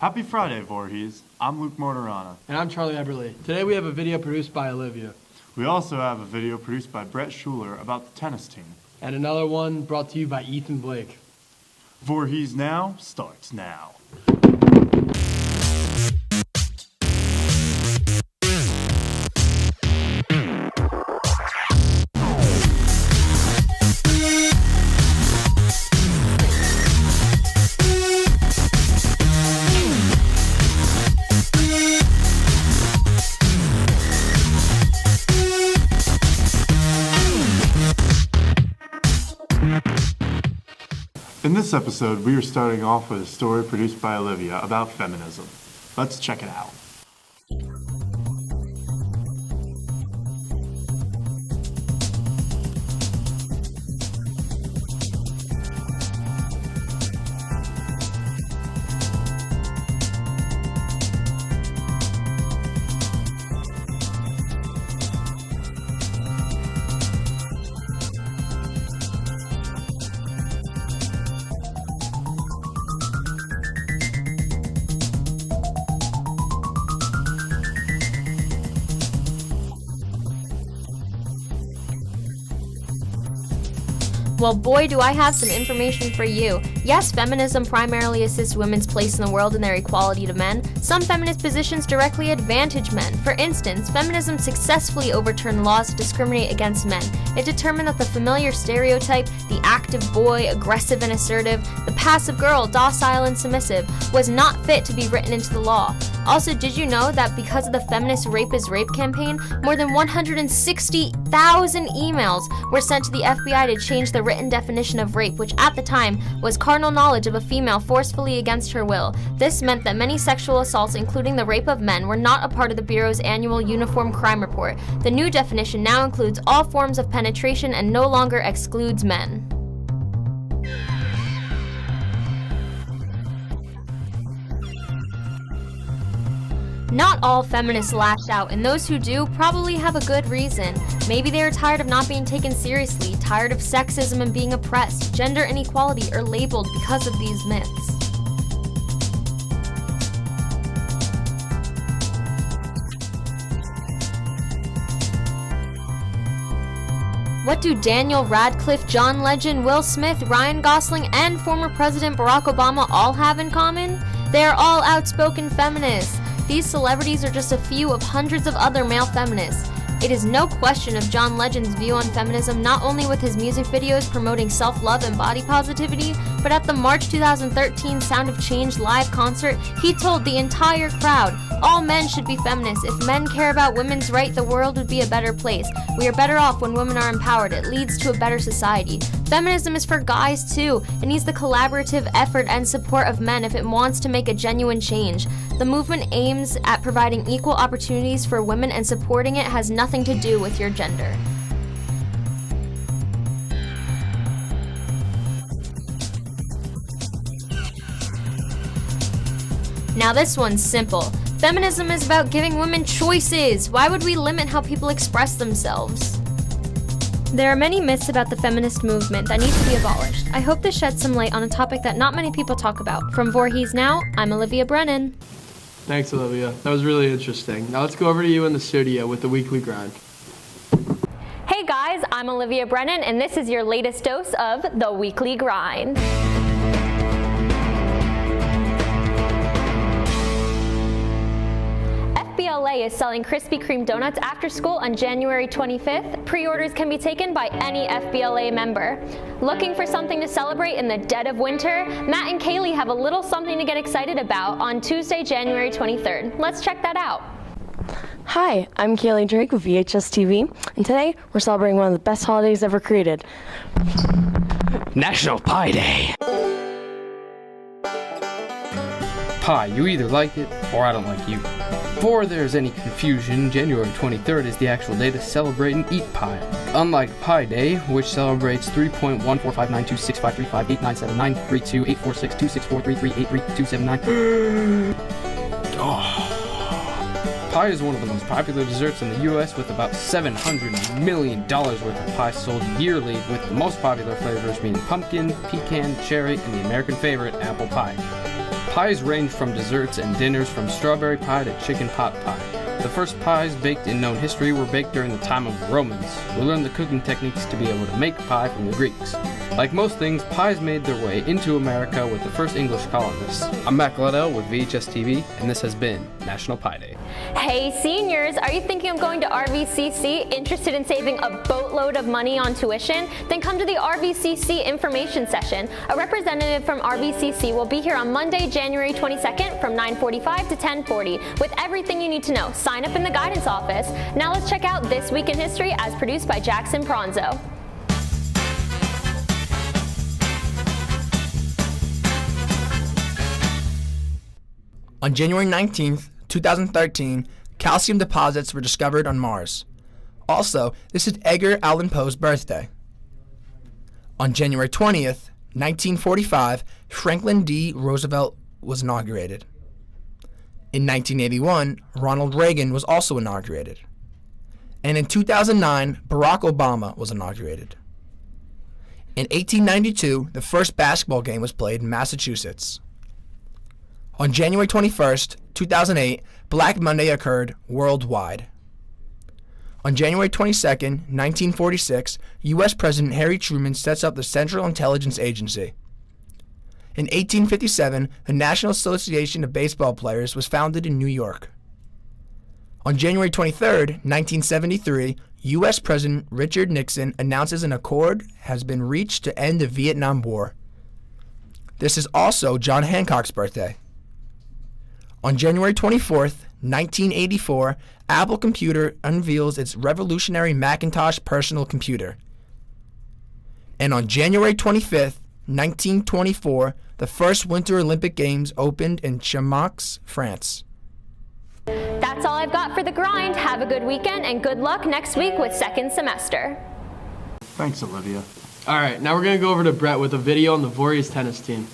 Happy Friday, Voorhees. I'm Luke Mortarana. And I'm Charlie Eberly. Today we have a video produced by Olivia. We also have a video produced by Bret Schuler about the tennis team. And another one brought to you by Ethan Blake. Voorhees Now starts now. In this episode, we are starting off with a story produced by Olivia about feminism. Let's check it out. Well, boy, do I have some information for you. Yes, feminism primarily assists women's place in the world and their equality to men. Some feminist positions directly advantage men. For instance, feminism successfully overturned laws to discriminate against men. It determined that the familiar stereotype, the active boy, aggressive and assertive, the passive girl, docile and submissive, was not fit to be written into the law. Also, did you know that because of the feminist Rape is Rape campaign, more than 160,000 emails were sent to the FBI to change the written definition of rape, which at the time was carnal knowledge of a female forcefully against her will. This meant that many sexual assaults, including the rape of men, were not a part of the Bureau's annual Uniform Crime Report. The new definition now includes all forms of penetration and no longer excludes men. Not all feminists lash out, and those who do probably have a good reason. Maybe they are tired of not being taken seriously, tired of sexism and being oppressed, gender inequality, or labeled because of these myths. What do Daniel Radcliffe, John Legend, Will Smith, Ryan Gosling, and former President Barack Obama all have in common? They are all outspoken feminists. These celebrities are just a few of hundreds of other male feminists. It is no question of John Legend's view on feminism, not only with his music videos promoting self-love and body positivity, but at the March 2013 Sound of Change live concert, he told the entire crowd, all men should be feminists. If men care about women's rights, the world would be a better place. We are better off when women are empowered. It leads to a better society. Feminism is for guys too. It needs the collaborative effort and support of men if it wants to make a genuine change. The movement aims at providing equal opportunities for women, and supporting it has nothing to do with your gender. Now this one's simple. Feminism is about giving women choices. Why would we limit how people express themselves? There are many myths about the feminist movement that need to be abolished. I hope this sheds some light on a topic that not many people talk about. From Voorhees Now, I'm Olivia Brennan. Thanks, Olivia. That was really interesting. Now let's go over to you in the studio with the weekly grind. Hey guys, I'm Olivia Brennan, and this is your latest dose of the Weekly Grind. FBLA is selling Krispy Kreme donuts after school on January 25th. Pre-orders can be taken by any FBLA member. Looking for something to celebrate in the dead of winter? Matt and Kaylee have a little something to get excited about on Tuesday, January 23rd. Let's check that out. Hi, I'm Kaylee Drake with VHSTV, and today we're celebrating one of the best holidays ever created. National Pie Day! Pie, you either like it or I don't like you. Before there's any confusion, January 23rd is the actual day to celebrate and eat pie. Unlike Pie Day, which celebrates 3.14592653589793284626433833279. Pie is one of the most popular desserts in the U.S. with about $700 million worth of pie sold yearly, with the most popular flavors being pumpkin, pecan, cherry, and the American favorite, apple pie. Pies range from desserts and dinners from strawberry pie to chicken pot pie. The first pies baked in known history were baked during the time of the Romans, who learned the cooking techniques to be able to make pie from the Greeks. Like most things, pies made their way into America with the first English colonists. I'm Matt Gladell with VHSTV, and this has been National Pie Day. Hey seniors, are you thinking of going to RVCC, interested in saving a boatload of money on tuition? Then come to the RVCC information session. A representative from RVCC will be here on Monday, January 22nd from 9:45 to 10:40 with everything you need to know. Sign up in the guidance office. Now let's check out This Week in History as produced by Jackson Pronzo. On January 19th, 2013, calcium deposits were discovered on Mars. Also, this is Edgar Allan Poe's birthday. On January 20th, 1945, Franklin D. Roosevelt was inaugurated. In 1981, Ronald Reagan was also inaugurated. And in 2009, Barack Obama was inaugurated. In 1892, the first basketball game was played in Massachusetts. On January 21st, 2008, Black Monday occurred worldwide. On January 22nd, 1946, U.S. President Harry Truman sets up the Central Intelligence Agency. In 1857, the National Association of Baseball Players was founded in New York. On January 23rd, 1973, U.S. President Richard Nixon announces an accord has been reached to end the Vietnam War. This is also John Hancock's birthday. On January 24th, 1984, Apple Computer unveils its revolutionary Macintosh personal computer. And on January 25th, 1924, the first Winter Olympic Games opened in Chamonix, France. That's all I've got for The Grind. Have a good weekend and good luck next week with second semester. Thanks, Olivia. All right, now we're going to go over to Bret with a video on the Voorhees tennis team.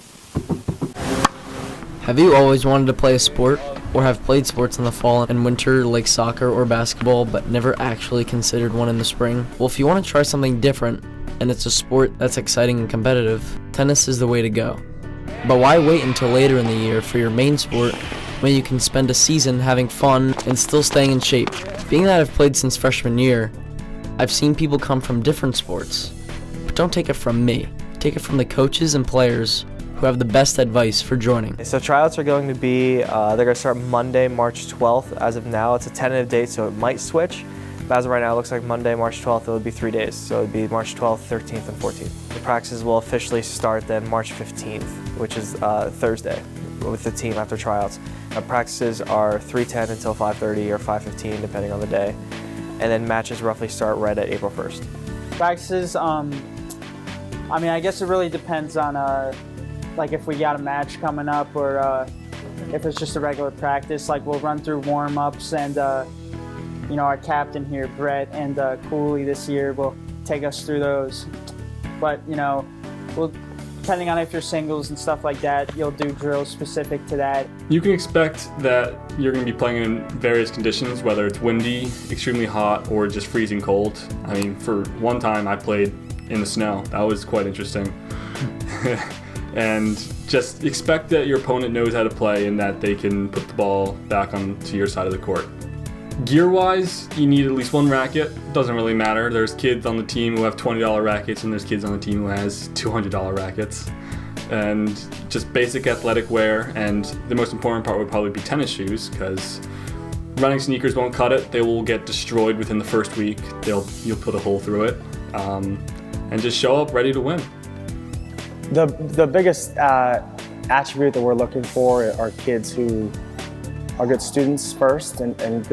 Have you always wanted to play a sport, or have played sports in the fall and winter like soccer or basketball, but never actually considered one in the spring? Well, if you want to try something different, and it's a sport that's exciting and competitive, tennis is the way to go. But why wait until later in the year for your main sport when you can spend a season having fun and still staying in shape? Being that I've played since freshman year, I've seen people come from different sports. But don't take it from me. Take it from the coaches and players who have the best advice for joining. So tryouts are going to be, they're going to start Monday, March 12th. As of now, it's a tentative date, so it might switch. But as of right now, it looks like Monday, March 12th, it would be 3 days. So it would be March 12th, 13th, and 14th. The practices will officially start then March 15th, which is Thursday, with the team after tryouts. Practices are 3:10 until 5:30 or 5:15, depending on the day. And then matches roughly start right at April 1st. Practices, I guess it really depends on like if we got a match coming up or if it's just a regular practice. Like we'll run through warm-ups and our captain here, Bret, and Cooley this year will take us through those. But we'll, depending on if you're singles and stuff like that, you'll do drills specific to that. You can expect that you're going to be playing in various conditions, whether it's windy, extremely hot, or just freezing cold. I mean, for one time I played in the snow. That was quite interesting. And just expect that your opponent knows how to play and that they can put the ball back onto your side of the court. Gear-wise, you need at least one racket. Doesn't really matter. There's kids on the team who have $20 rackets and there's kids on the team who has $200 rackets. And just basic athletic wear, and the most important part would probably be tennis shoes, because running sneakers won't cut it. They will get destroyed within the first week. You'll put a hole through it. And just show up ready to win. The biggest attribute that we're looking for are kids who are good students first and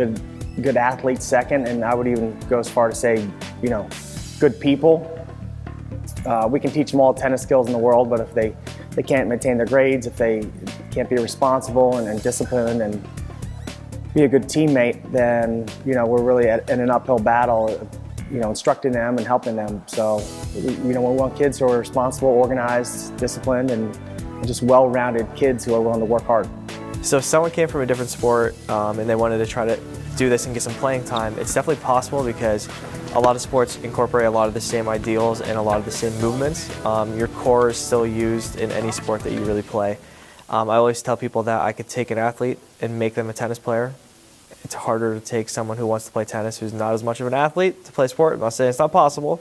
good athletes second, and I would even go as far to say, good people. We can teach them all tennis skills in the world, but if they can't maintain their grades, if they can't be responsible and disciplined and be a good teammate, then we're really in an uphill battle, instructing them and helping them. So we want kids who are responsible, organized, disciplined, and just well-rounded kids who are willing to work hard. So if someone came from a different sport and they wanted to try to do this and get some playing time, it's definitely possible, because a lot of sports incorporate a lot of the same ideals and a lot of the same movements. Your core is still used in any sport that you really play. I always tell people that I could take an athlete and make them a tennis player. It's harder to take someone who wants to play tennis who's not as much of an athlete to play sport. I'm not saying it's not possible,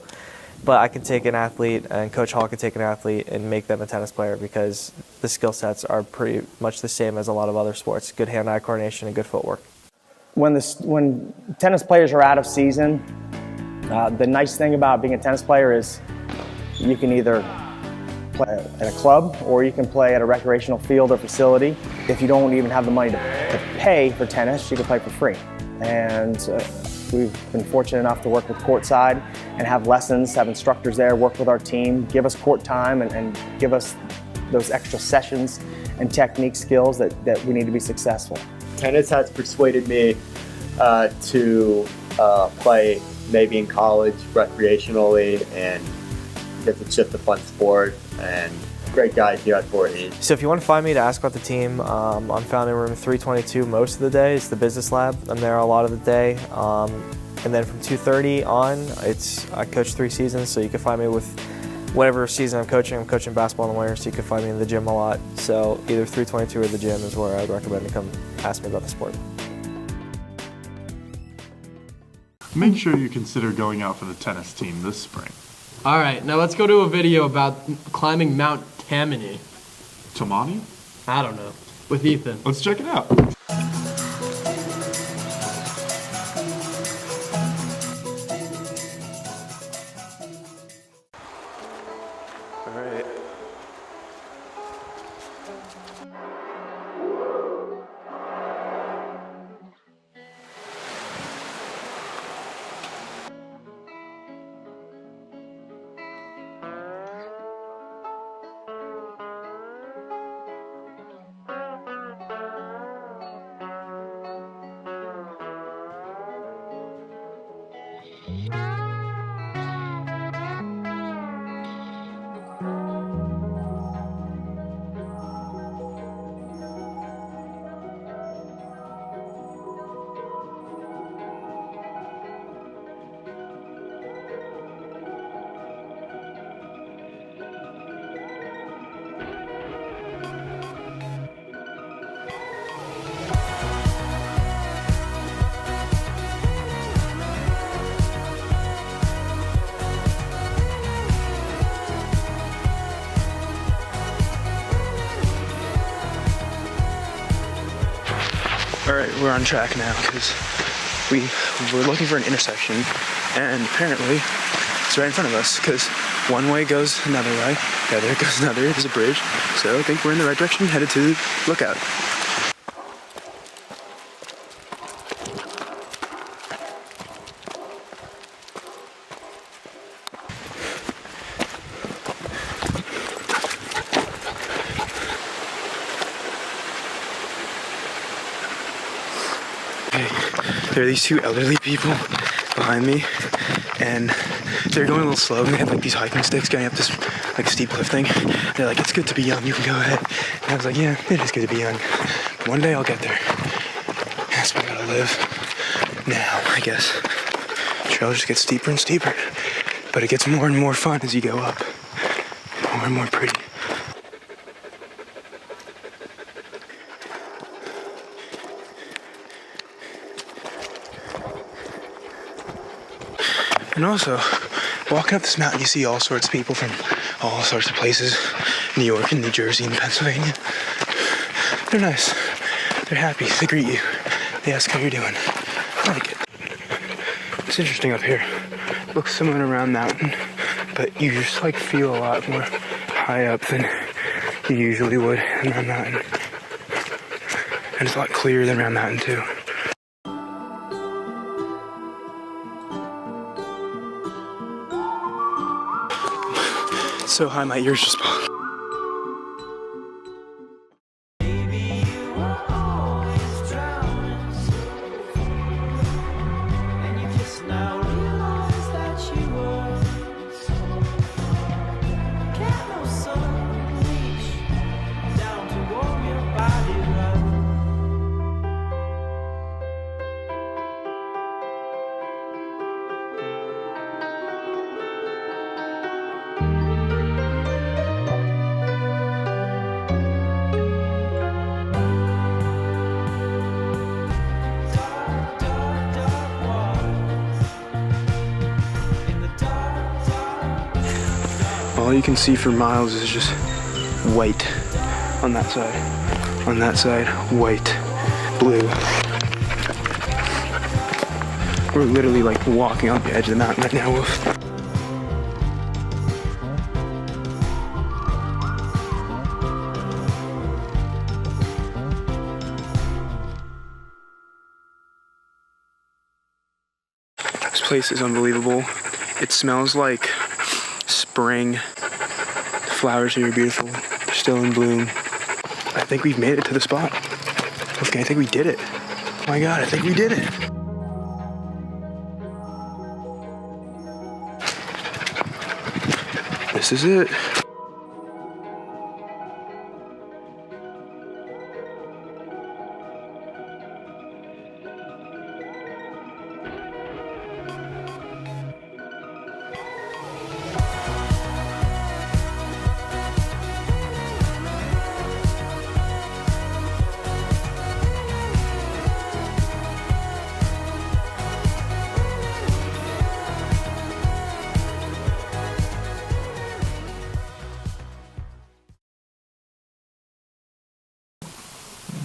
but I can take an athlete, and Coach Hall could take an athlete and make them a tennis player because the skill sets are pretty much the same as a lot of other sports. Good hand-eye coordination and good footwork. When tennis players are out of season, the nice thing about being a tennis player is you can either play at a club or you can play at a recreational field or facility. If you don't even have the money to pay for tennis, you can play for free. And we've been fortunate enough to work with Courtside and have lessons, have instructors there, work with our team, give us court time and give us those extra sessions and technique skills that we need to be successful. Tennis has persuaded me to play maybe in college recreationally, and because it's just a fun sport and great guys here at Voorhees. So if you want to find me to ask about the team, I'm found in room 322 most of the day. It's the business lab. I'm there a lot of the day. And then from 2:30 on, I coach 3 seasons, so you can find me with whatever season I'm coaching. I'm coaching basketball in the winter, so you can find me in the gym a lot. So either 322 or the gym is where I'd recommend to come ask me about the sport. Make sure you consider going out for the tennis team this spring. All right, now let's go to a video about climbing Mount Tammany. Tammany? I don't know. With Ethan. Let's check it out. All right. All right, we're on track now because we're looking for an intersection, and apparently it's right in front of us because one way goes another way, the other goes another. There's a bridge, so I think we're in the right direction, headed to the lookout. There are these 2 elderly people behind me, and they're going a little slow, and they have like these hiking sticks going up this like steep cliff thing. They're like, "It's good to be young, you can go ahead." And I was like, "Yeah, it is good to be young. But one day I'll get there." That's where I gotta live now, I guess. The trail just gets steeper and steeper, but it gets more and more fun as you go up. More and more pretty. And also, walking up this mountain, you see all sorts of people from all sorts of places. New York and New Jersey and Pennsylvania. They're nice. They're happy. They greet you. They ask how you're doing. I like it. It's interesting up here. Looks similar to Round Mountain, but you just like feel a lot more high up than you usually would in Round Mountain. And it's a lot clearer than Round Mountain too. So high my ears just popped. all you can see for miles is just white on that side. On that side, white, blue. We're literally like walking on the edge of the mountain right now, Wolf. This place is unbelievable. It smells like spring. The flowers here are beautiful. They're still in bloom. I think we've made it to the spot. Okay, I think we did it. Oh my God, I think we did it. This is it.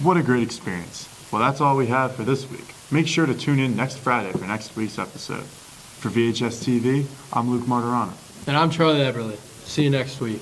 What a great experience. Well, that's all we have for this week. Make sure to tune in next Friday for next week's episode. For VHS TV, I'm Luke Martirano. And I'm Charlie Eberle. See you next week.